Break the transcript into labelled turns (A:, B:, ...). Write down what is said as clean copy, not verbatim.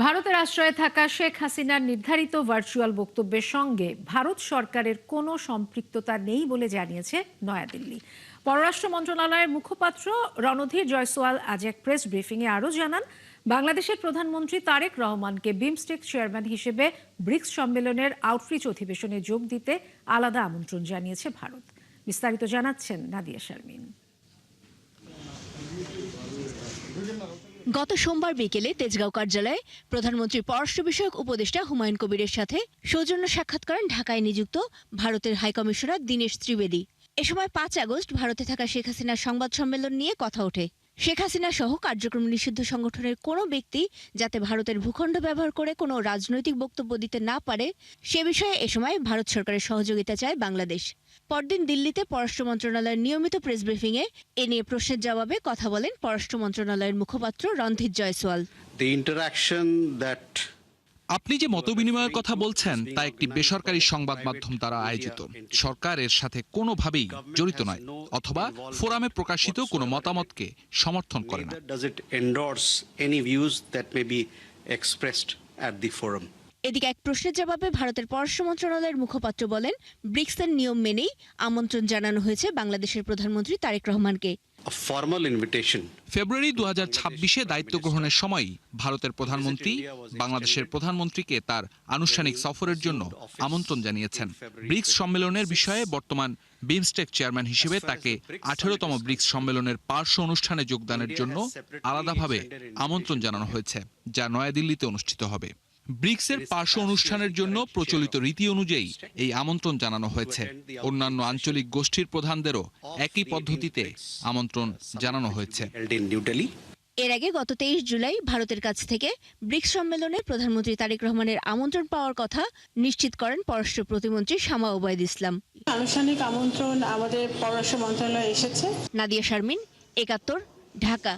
A: ভারতের আশ্রয়ে থাকা শেখ হাসিনার নির্ধারিত ভার্চুয়াল বক্তব্যের সঙ্গে ভারত সরকারের কোনো সম্পৃক্ততা নেই বলে জানিয়েছে নয়াদিল্লি। পররাষ্ট্র মন্ত্রণালয়ের মুখপাত্র রণধীর জয়সওয়াল আজ এক প্রেস ব্রিফিংয়ে আরও জানান, বাংলাদেশের প্রধানমন্ত্রী তারেক রহমানকে বিমস্টেক চেয়ারম্যান হিসেবে ব্রিক্স সম্মেলনের আউটরিচ অধিবেশনে যোগ দিতে আলাদা আমন্ত্রণ জানিয়েছে ভারত। বিস্তারিত জানাচ্ছেন নাদিয়া শারমিন।
B: গত সোমবার বিকেলে তেজগাঁও কার্যালয়ে প্রধানমন্ত্রীর পররাষ্ট্র বিষয়ক উপদেষ্টা হুমায়ুন কবিরের সাথে সৌজন্য সাক্ষাৎ করেন ঢাকায় নিযুক্ত ভারতের হাইকমিশনার দীনেশ ত্রিবেদী। এ সময় 5 আগস্ট ভারতে থাকা শেখ হাসিনার সংবাদ সম্মেলন নিয়ে কথা ওঠে। শেখ হাসিনা সহ কার্যক্রম নিষিদ্ধ সংগঠনের কোনো ব্যক্তি যাতে ভারতের ভূখণ্ড ব্যবহার করে কোনো রাজনৈতিক বক্তব্য দিতে না পারে সে বিষয়ে এ সময় ভারত সরকারের সহযোগিতা চায় বাংলাদেশ। পরদিন দিল্লিতে পররাষ্ট্র মন্ত্রণালয়ের নিয়মিত প্রেস ব্রিফিংয়ে এ নিয়ে প্রশ্নের জবাবে কথা বলেন পররাষ্ট্র মন্ত্রণালয়ের মুখপাত্র রণধীর জয়সওয়াল।
C: আপনি যে মতবিনিময়ের কথা বলছেন তা একটি বেসরকারি সংবাদ মাধ্যম দ্বারা আয়োজিত। সরকার এর সাথে কোনোভাবেই জড়িত নয় অথবা ফোরামে প্রকাশিত কোনো মতামতকে সমর্থন করে না।
B: এদিকে এক প্রশ্নের জবাবে ভারতের পররাষ্ট্র মন্ত্রণালয়ের মুখপাত্র বলেন, ব্রিক্সের নিয়ম মেনেই আমন্ত্রণ জানানো হয়েছে বাংলাদেশের প্রধানমন্ত্রী তারেক রহমানকে।
C: ফেব্রুয়ারি 2026-এ দায়িত্ব গ্রহণের সময়ই ভারতের প্রধানমন্ত্রী বাংলাদেশের প্রধানমন্ত্রীকে তার আনুষ্ঠানিক সফরের জন্য আমন্ত্রণ জানিয়েছেন। ব্রিক্স সম্মেলনের বিষয়ে বর্তমান বিমস্টেক চেয়ারম্যান হিসেবে তাকে 18তম ব্রিক্স সম্মেলনের পার্শ্ব অনুষ্ঠানে যোগদানের জন্য আলাদাভাবে আমন্ত্রণ জানানো হয়েছে, যা নয়াদিল্লিতে অনুষ্ঠিত হবে। ব্রিক্সের পার্শ্ব অনুষ্ঠানের জন্য প্রচলিত রীতি অনুযায়ী এই আমন্ত্রণ জানানো হয়েছে। অন্যান্য আঞ্চলিক গোষ্ঠীর প্রধানদেরও একই পদ্ধতিতে আমন্ত্রণ জানানো হয়েছে।
B: এর আগে গত 23 জুলাই ভারতের কাছ থেকে ব্রিক্স সম্মেলনে প্রধানমন্ত্রী তারেক রহমানের আমন্ত্রণ পাওয়ার কথা নিশ্চিত করেন পররাষ্ট্র প্রতিমন্ত্রী শামা ওবায়দ ইসলাম।
D: আনুষ্ঠানিক আমন্ত্রণ আমাদের পররাষ্ট্র মন্ত্রণালয়ে এসেছে।
B: নাদিয়া শারমিন, 71, ঢাকা।